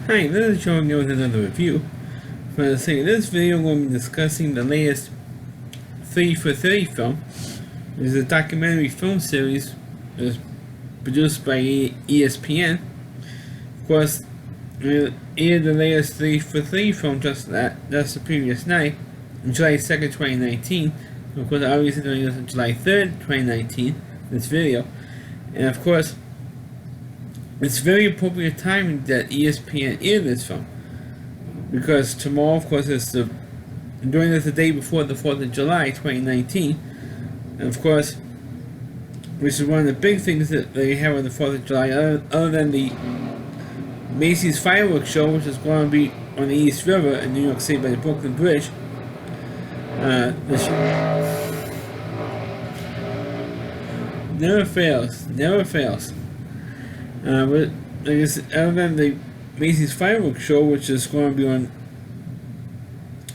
Hi, this is Joe again with another review. For the sake of this video, we're going to be discussing the latest 30 for 30 film. It is a documentary film series that was produced by ESPN. Of course, it aired the latest 30 for 30 film just the previous night, on July 2nd, 2019. Of course, obviously, doing this on July 3rd, 2019, this video. And of course, it's very appropriate timing that ESPN aired this film, because tomorrow, of course, is doing this the day before the 4th of July, 2019, and of course, which is one of the big things that they have on the 4th of July, other than the Macy's fireworks show, which is going to be on the East River in New York City by the Brooklyn Bridge. Never fails. But I guess other than the Macy's fireworks show, which is going to be on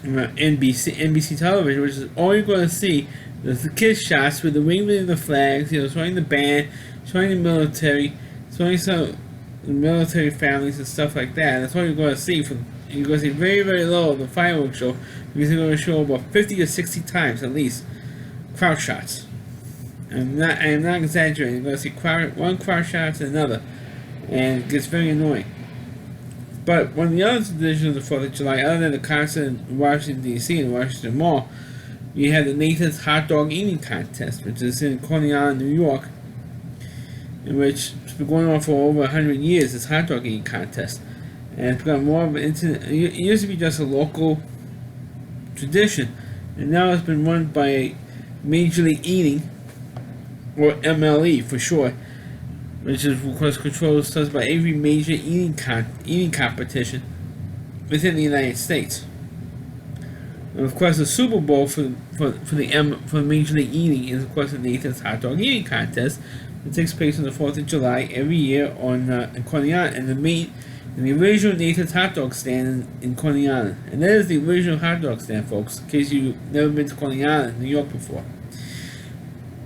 NBC television, which is all you're going to see, is the kids shots with the waving of the flags, showing the band, showing the military, showing some military families and stuff like that. That's all you're going to see. You're going to see very, very little of the fireworks show, because they're going to show about 50 or 60 times at least crowd shots. I'm not exaggerating. You're going to see one crowd shot after another, and it gets very annoying. But one of the other traditions of the 4th of July, other than the concert in Washington, D.C. and Washington Mall, you have the Nathan's Hot Dog Eating Contest, which is in Coney Island, New York, in which it's been going on for over 100 years, this hot dog eating contest. And it's become more of an it used to be just a local tradition, and now it's been run by Major League Eating, or MLE for short, which is, of course, controlled stuff by every major eating competition within the United States. And of course, the Super Bowl for Major League Eating is, of course, the Nathan's Hot Dog Eating Contest. It takes place on the 4th of July every year in Coney Island, and the original Nathan's Hot Dog stand in Coney Island. And that is the original hot dog stand, folks, in case you've never been to Coney Island, New York before.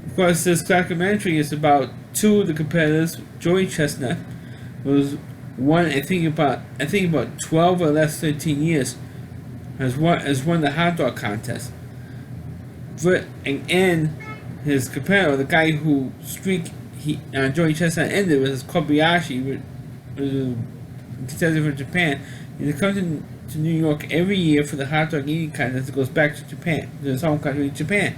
Of course, this documentary is about two of the competitors. Joey Chestnut was one, I think about 12 or less 13 years, has won the hot dog contest. And his competitor, the guy who Joey Chestnut ended, was Kobayashi, was a contestant from Japan. He comes to New York every year for the hot dog eating contest. It goes back to Japan, to his home country, Japan.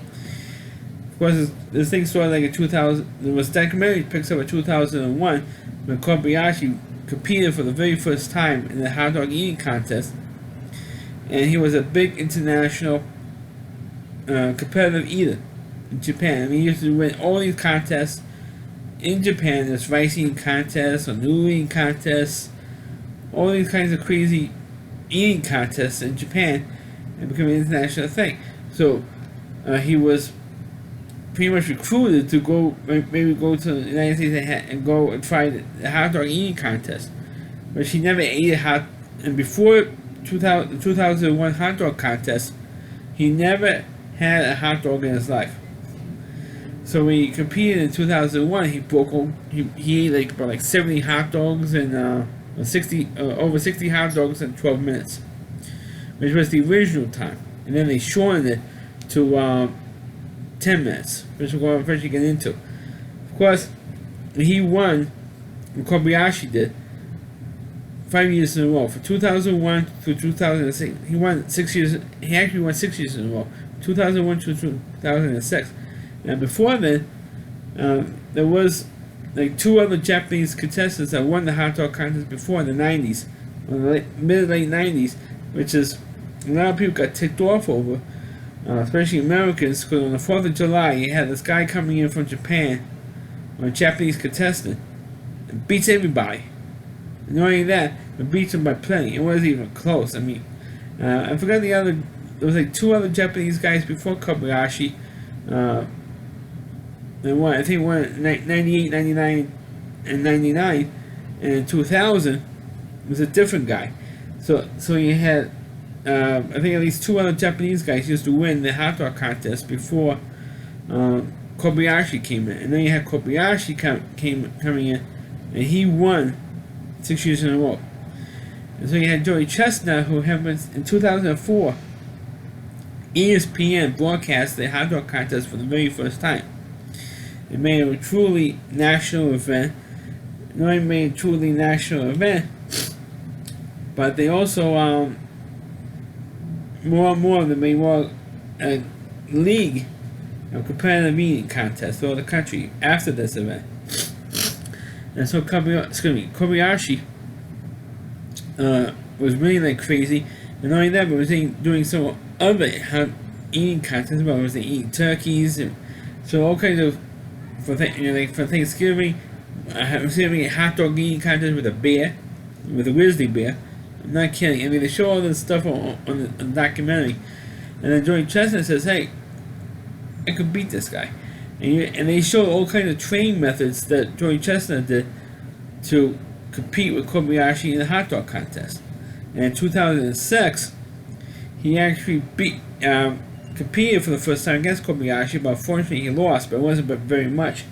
Of course, this thing started like in 2000. There was documentary picks up in 2001 when Kobayashi competed for the very first time in the hot dog eating contest, and he was a big international competitive eater in Japan. I mean, he used to win all these contests in Japan. There's rice eating contests or noodle eating contests, all these kinds of crazy eating contests in Japan, and became an international thing. So he was pretty much recruited to go to the United States and go and try the hot dog eating contest, but she never ate a hot. And before 2001 hot dog contest, he never had a hot dog in his life. So when he competed in 2001, he ate about 70 hot dogs and over 60 hot dogs in 12 minutes, which was the original time. And then they shortened it to 10 minutes, which we're going to eventually get into. Of course, he won, and Kobayashi did, 5 years in a row. For 2001 to 2006, he won 6 years. He actually won 6 years in a row, 2001 to 2006. And before then, there was two other Japanese contestants that won the hot dog contest before in the 90s, in the mid-late 90s, which is a lot of people got ticked off over. Especially Americans, because on the 4th of July, you had this guy coming in from Japan, a Japanese contestant, and beats everybody. And not only that, but beats them by plenty. It wasn't even close. I mean, I forgot there was two other Japanese guys before Kobayashi. And one, I think one in 98, 99, and 99, and in 2000 was a different guy. So you had I think at least two other Japanese guys used to win the hot dog contest before Kobayashi came in. And then you had Kobayashi coming in, and he won 6 years in a row. And so you had Joey Chestnut, who happened in 2004. ESPN broadcast the hot dog contest for the very first time. It made it a truly national event. Not only made a truly national event, but they also more and more they made more a league of competitive eating contests throughout the country after this event. And so Kobayashi was really like crazy, and not only that, but was doing some other eating contests. Well, was eating turkeys, and so all kinds of for Thanksgiving. I was having a hot dog eating contest with a bear, with a grizzly bear. I'm not kidding. I mean, they show all this stuff on the documentary, and then Joey Chestnut says, "Hey, I could beat this guy," and they show all kinds of training methods that Joey Chestnut did to compete with Kobayashi in the hot dog contest. And in 2006, he actually competed for the first time against Kobayashi, but unfortunately he lost, but it wasn't very much.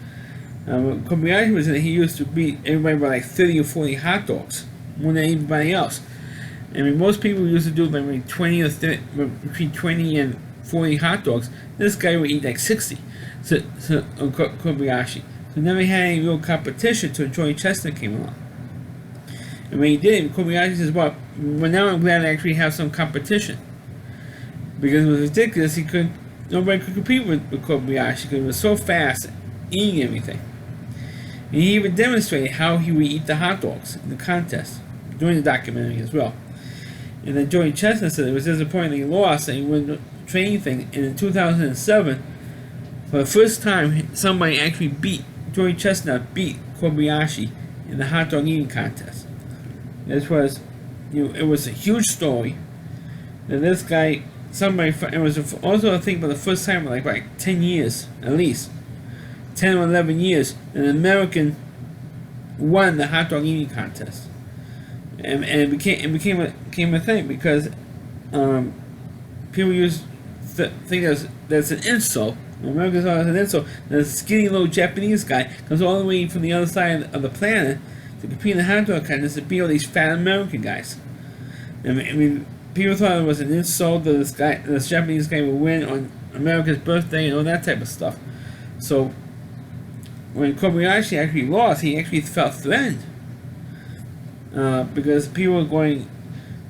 When Kobayashi was in it, he used to beat everybody by like 30 or 40 hot dogs, more than anybody else. I mean, most people used to do like 20 or 30, between 20 and 40 hot dogs. This guy would eat like 60. So Kobayashi. So never had any real competition until Joey Chestnut came along. And when he did, Kobayashi says, "Well, now I'm glad I actually have some competition." Because it was ridiculous. Nobody could compete with Kobayashi because it was so fast eating everything. And he even demonstrated how he would eat the hot dogs in the contest during the documentary as well. And then Joey Chestnut said it was disappointing that he lost and he wouldn't train anything. And in 2007, for the first time, somebody actually Joey Chestnut beat Kobayashi in the hot dog eating contest. This was, it was a huge story. And this guy, it was also, I think, for the first time in like 10 years, at least 10 or 11 years, an American won the hot dog eating contest, and it became a thing because people think that's an insult. Americans thought it was an insult. The skinny little Japanese guy comes all the way from the other side of the planet to compete in the hot dog contest to beat all these fat American guys. I mean, people thought it was an insult that this Japanese guy would win on America's birthday and all that type of stuff. So when Kobayashi actually lost, he actually felt threatened because people were going,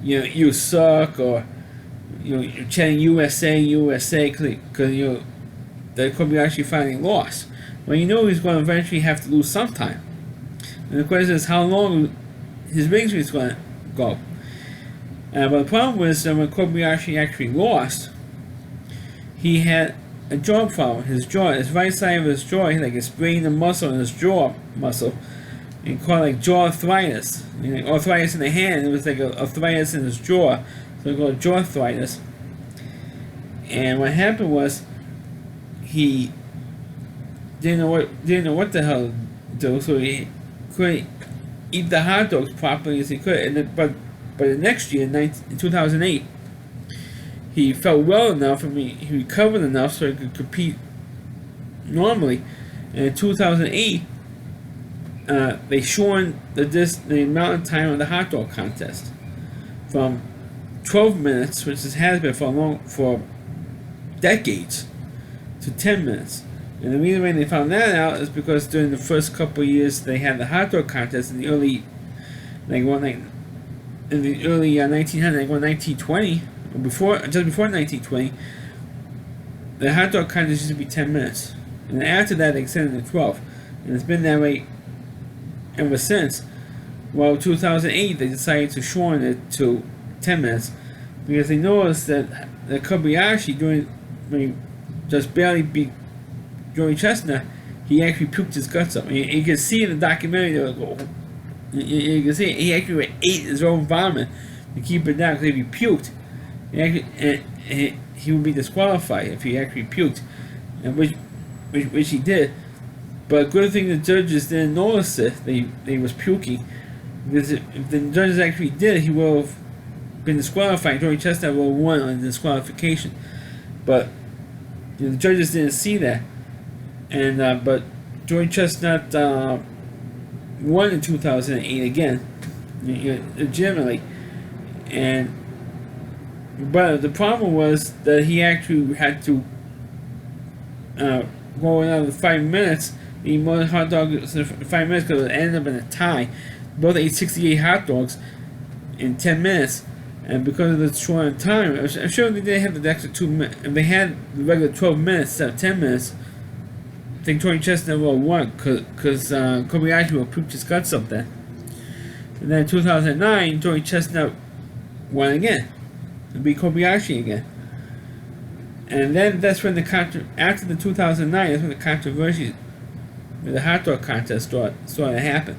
you suck, or you're chanting USA, USA, because that Kobayashi finally lost. Well, he was going to eventually have to lose sometime. And the question is how long his victory is going to go. But the problem was that when Kobayashi actually lost, he had a jaw problem. His right side of his jaw, he had sprained the muscle in his jaw muscle, and called it jaw arthritis. Arthritis in the hand, it was like arthritis in his jaw, so they called jaw arthritis. And what happened was, he didn't know what the hell to do, so he couldn't eat the hot dogs properly as he could. But the next year, in 2008, he felt well enough, he recovered enough so he could compete normally. And in 2008, they shortened the amount of time of the hot dog contest from 12 minutes, which has been for decades, to 10 minutes. And the reason why they found that out is because during the first couple of years they had the hot dog contest in the early, in the early 1900s, 1920, or just before 1920, the hot dog contest used to be 10 minutes. And after that they extended it to 12. And it's been that way ever since. Well, 2008 they decided to shorten it to 10 minutes because they noticed that Kobayashi, when he just barely beat Joey Chestnut, he actually puked his guts up. You can see in the documentary, you can see he actually ate his own vomit to keep it down, because if he puked, he would be disqualified if he actually puked, and which he did. But good thing the judges didn't notice it, that he was puking, because if the judges actually did, he would have been disqualified. Joey Chestnut would have won on disqualification. But the judges didn't see that. And but Joey Chestnut won in 2008 again, legitimately. And but the problem was that he actually had to go another 5 minutes. Eat more hot dogs in 5 minutes because it ended up in a tie. Both ate 68 hot dogs in 10 minutes. And because of the short on time, I'm sure they didn't have the extra 2 minutes. If they had the regular 12 minutes instead of 10 minutes, I think Tony Chestnut would have won because Kobayashi would have pooped his guts up then. And then in 2009, Tony Chestnut won again. To beat Kobayashi again. And then that's when after the 2009, that's when the controversy with the hot dog contest started to happen.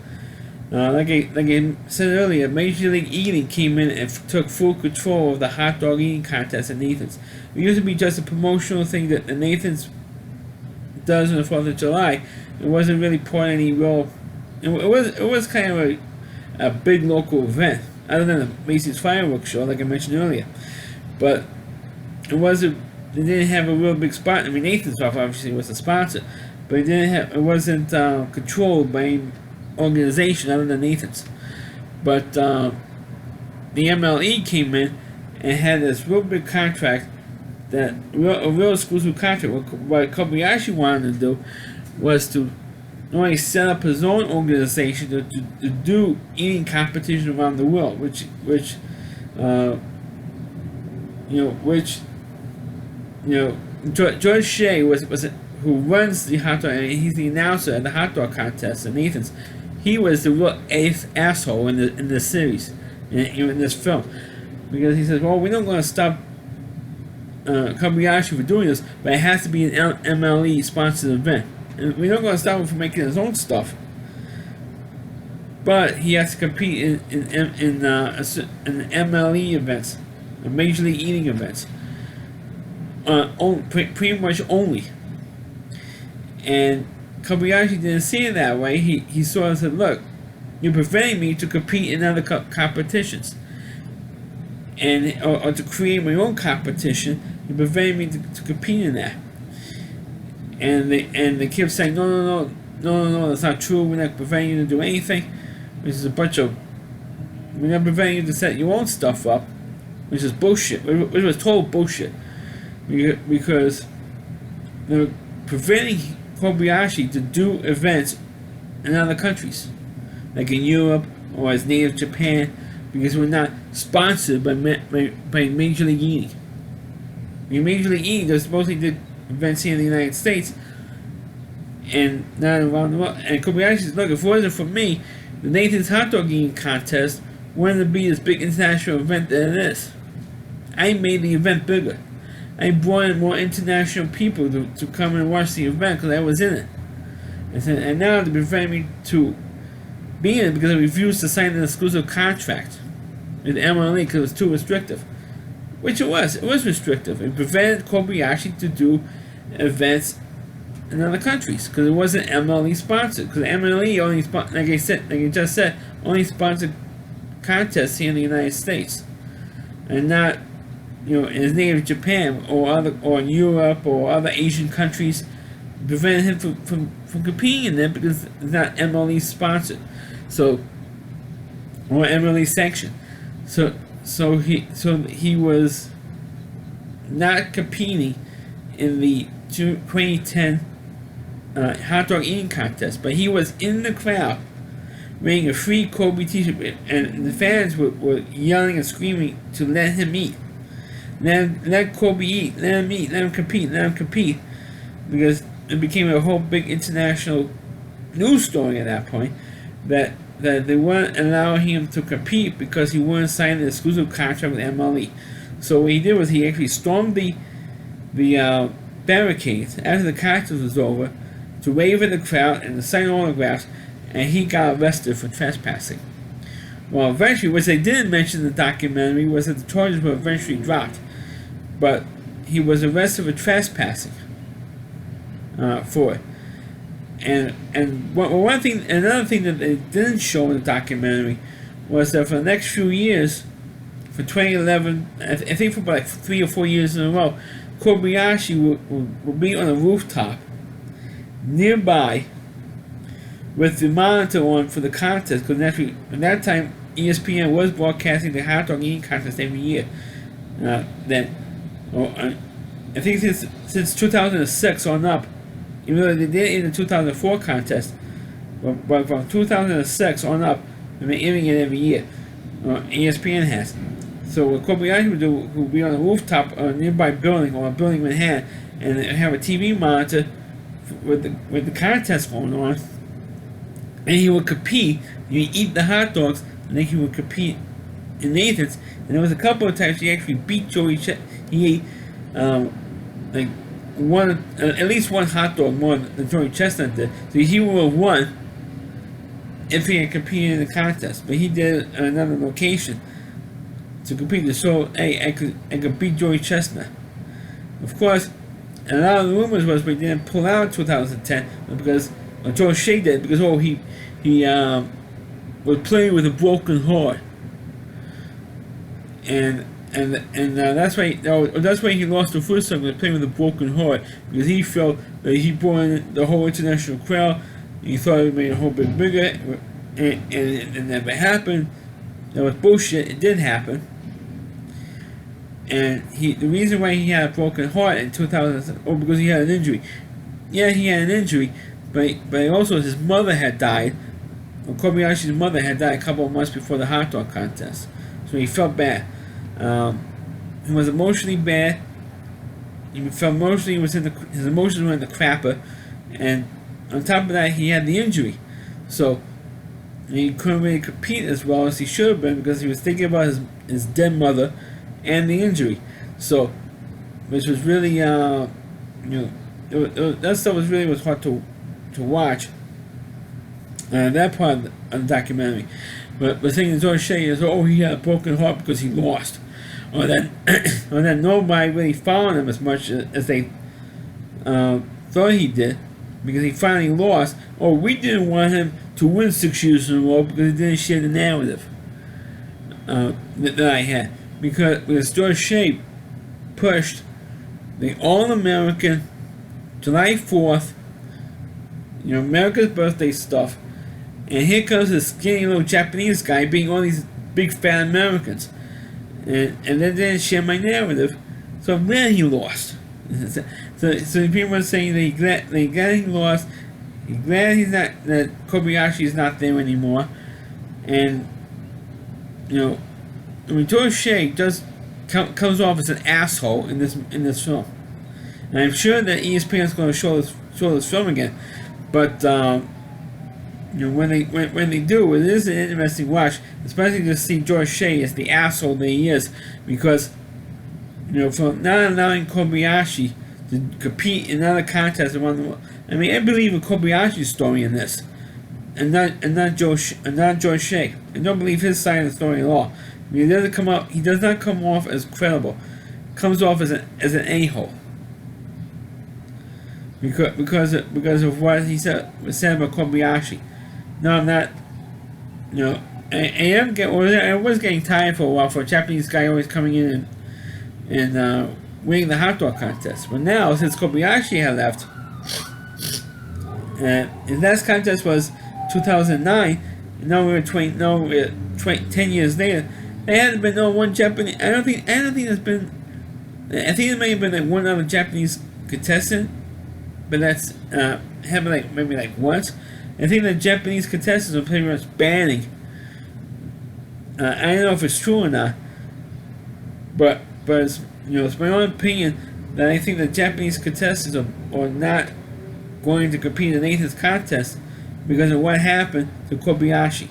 Like I said earlier, Major League Eating came in and took full control of the hot dog eating contest at Nathan's. It used to be just a promotional thing that the Nathan's does on the 4th of July. It wasn't really put any real. It was kind of a big local event, other than the Macy's fireworks show, like I mentioned earlier. But it wasn't. They didn't have a real big spot. I mean, Nathan's obviously was a sponsor, but it wasn't controlled by any organization other than Nathan's. But the MLE came in and had this real big contract, a real exclusive contract. What Kobayashi wanted to do was to not only set up his own organization to do eating competition around the world, which George Shea was who runs the hot dog, and he's the announcer at the hot dog contest at Nathan's. He was the real eighth asshole in this series, in this film, because he says, "Well, we're not going to stop Kobayashi for doing this, but it has to be an MLE sponsored event, and we're not going to stop him from making his own stuff. But he has to compete in MLE events, Major League Eating events, pretty much only." And Kobayashi didn't see it that way. He sort of said, "Look, you're preventing me to compete in other competitions, and or to create my own competition. You're preventing me to compete in that." And they kept saying, "No, that's not true. We're not preventing you to do anything." Which is we're not preventing you to set your own stuff up, which is bullshit. Which was total bullshit, because they were preventing Kobayashi to do events in other countries, like in Europe or as native Japan, because we're not sponsored by Major League Eating. Major League Eating does mostly did events here in the United States and not around the world. And Kobayashi says, "Look, if it wasn't for me, the Nathan's Hot Dog Eating Contest wouldn't be this big international event that it is. I made the event bigger. I brought in more international people to come and watch the event because I was in it. And now they prevent me to be in it because I refused to sign an exclusive contract with MLE because it was too restrictive." Which it was. It was restrictive. It prevented Kobayashi to do events in other countries because it wasn't MLE sponsored. Because MLE only, like I just said, only sponsored contests here in the United States, and not, in his native Japan or Europe or other Asian countries. Prevented him from competing in them because it's not MLE sponsored, or MLE sanctioned. So he was not competing in the 2010 hot dog eating contest, but he was in the crowd wearing a free Kobe t-shirt, and the fans were yelling and screaming to let him eat. Let Kobe eat, let him eat, let him compete, because it became a whole big international news story at that point that they weren't allowing him to compete because he wouldn't sign an exclusive contract with MLE. So what he did was he actually stormed the barricades after the contest was over to wave at the crowd and to sign autographs, and he got arrested for trespassing. Well, eventually, what they didn't mention in the documentary was that the charges were eventually dropped, but he was arrested for trespassing for it. And another thing that they didn't show in the documentary was that for the next few years, for 2011, I think for about 3 or 4 years in a row, Kobayashi would be on a rooftop nearby with the monitor on for the contest, because naturally at that time ESPN was broadcasting the hot dog eating contest every year. I think since 2006 on up, even though they did it in the 2004 contest, but from 2006 on up, they've been airing it every year. ESPN has. So what Kobayashi would do, would be on a rooftop of a nearby building or a building in Manhattan, and have a TV monitor with the contest going on, and he would compete. You eat the hot dogs, and then he would compete in Nathan's. And there was a couple of times he actually beat Joey. He ate like at least one hot dog more than Joey Chestnut did. So he would have won if he had competed in the contest. But he did it at another location to compete to show, hey, I could beat Joey Chestnut. Of course, and a lot of the rumors was we didn't pull out in 2010 because George Shea did, because he was playing with a broken heart, and that's why he lost the first time. He was playing with a broken heart because he felt that he brought in the whole international crowd. He thought it made the whole bit bigger, and it never happened. That was bullshit. It did happen. And the reason why he had a broken heart in 2000, because he had an injury. Yeah, he had an injury, but also his mother had died. Kobayashi's mother had died a couple of months before the hot dog contest, so he felt bad. He was emotionally bad. He felt emotionally, his emotions were in the crapper, and on top of that, he had the injury, so he couldn't really compete as well as he should have been because he was thinking about his dead mother and the injury. So, which was really, that stuff was hard to watch. That part of the documentary. But the thing is, George Shea is, he had a broken heart because he lost, or that nobody really followed him as much as they thought he did, because he finally lost. We didn't want him to win 6 years in a row because he didn't share the narrative that I had. Because George Shea pushed the All-American July 4th, America's birthday stuff, and here comes this skinny little Japanese guy being all these big fat Americans, and they didn't share my narrative, so I'm glad he lost. So people are saying that they glad he lost, he's glad that Kobayashi is not there anymore, and George Shea comes off as an asshole in this film, and I'm sure that ESPN is going to show this film again, but when they do, it is an interesting watch, especially to see George Shea as the asshole that he is, because for not allowing Kobayashi to compete in other contests around the world. I mean, I believe in Kobayashi's story in this, and not George Shea. I don't believe his side of the story at all. I mean, he does not come off as credible. Comes off as an a-hole. Because of what he said about Kobayashi. No, I'm not. I was getting tired for a while for a Japanese guy always coming in and winning the hot dog contest. But now, since Kobayashi had left, and his last contest was 2009, and now we're 10 years later. There hasn't been no one Japanese. I don't think there's been. I think there may have been like one other Japanese contestant, but that's happened maybe once. I think the Japanese contestants are pretty much banning. I don't know if it's true or not, but it's my own opinion that I think the Japanese contestants are not going to compete in Nathan's contest because of what happened to Kobayashi.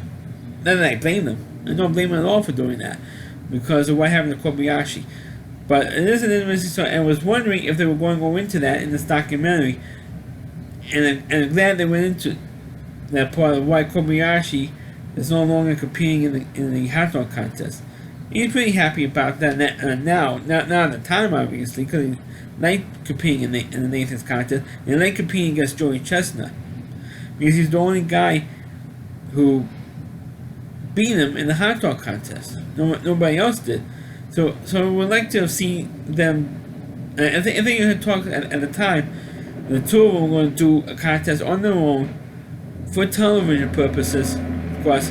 Not that I blame them. I don't blame them at all for doing that because of what happened to Kobayashi. But it is an interesting story. I was wondering if they were going to go into that in this documentary, and I'm glad they went into that part of why Kobayashi is no longer competing in the hot dog contest. He's pretty happy about that now, not at the time obviously, because he liked competing in the Nathan's contest, and he liked competing against Joey Chestnut, because he's the only guy who beat him in the hot dog contest. Nobody else did. So I would like to have seen them. I think I had talked at the time. The two of them were going to do a contest on their own for television purposes, of course.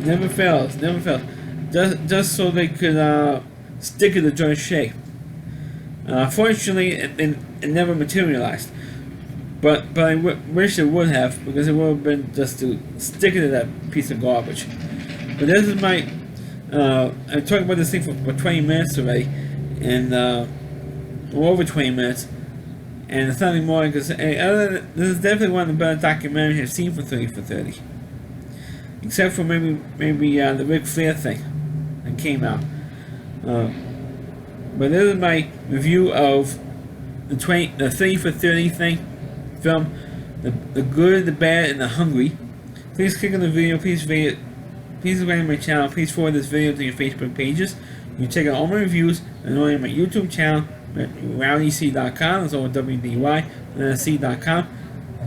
Never fails. Never fails. Just so they could stick it to joint shape. Fortunately, it never materialized. But I wish it would have, because it would have been just to stick it to that piece of garbage. But this is my. I'm talking about this thing for 20 minutes already, and or over 20 minutes, and it's nothing more because this is definitely one of the better documentaries I've seen for 30 for 30. Except for maybe the Ric Flair thing that came out. But this is my review of the 30 for 30 film, the good, the bad, and the hungry. Please click on the video. Please subscribe to my channel. Please forward this video to your Facebook pages. You can check out all my reviews and on my YouTube channel, RowdyC.com. It's all WDY.C.com.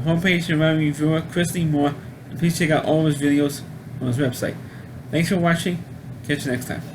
Homepage of my reviewer, Chris Lee Moore. And please check out all of his videos on his website. Thanks for watching. Catch you next time.